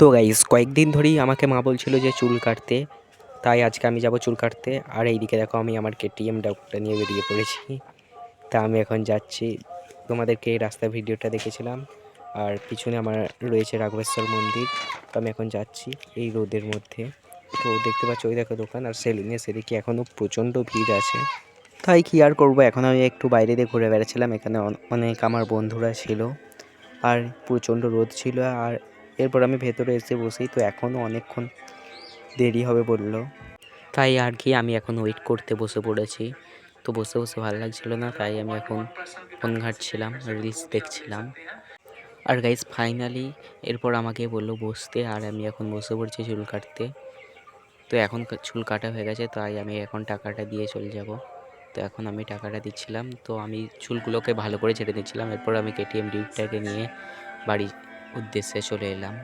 তো গাইস কয়েকদিন ধরেই আমাকে মা বলছিল যে চুল কাটতে, তাই আজকে আমি যাব চুল কাটতে। আর এইদিকে দেখো আমি আমার কেটিএম ডাউকটা নিয়ে বেরিয়ে পড়েছি। তা আমি এখন যাচ্ছি। তোমাদেরকে এই রাস্তার ভিডিওটা দেখেছিলাম, আর পিছনে আমার রয়েছে রাঘবেশ্বর মন্দির। তো আমি এখন যাচ্ছি এই রোদের মধ্যে। তো দেখতে পাচ্ছ ওই দেখো দোকান, আর সেলুনে সেদিকে এখনও প্রচণ্ড ভিড় আছে। তাই কি আর করবো, এখন আমি একটু বাইরে দিয়ে ঘুরে বেড়াচ্ছিলাম। এখানে অনেক আমার বন্ধুরা ছিল, আর প্রচণ্ড রোদ ছিল। আর এরপর আমি ভেতরে এসে বসি, তো এখনও অনেকক্ষণ দেরি হবে বললো। তাই আর কি আমি এখন ওয়েট করতে বসে পড়েছি। তো বসে বসে ভালো লাগছিল না, তাই আমি এখন ফোন ঘাঁটছিলাম, রিলস দেখছিলাম। আর গাইস ফাইনালি এরপর আমাকে বললো বসতে, আর আমি এখন বসে পড়ছি চুল কাটতে। তো এখন চুল কাটা হয়ে গেছে, তাই আমি এখন টাকাটা দিয়ে চলে যাব। তো এখন আমি টাকাটা দিচ্ছিলাম, তো আমি চুলগুলোকে ভালো করে ছেড়ে দিচ্ছিলাম। এরপর আমি কেটিএম ডিউকটাকে নিয়ে বাড়ির উদ্দেশ্যে চলে এলাম।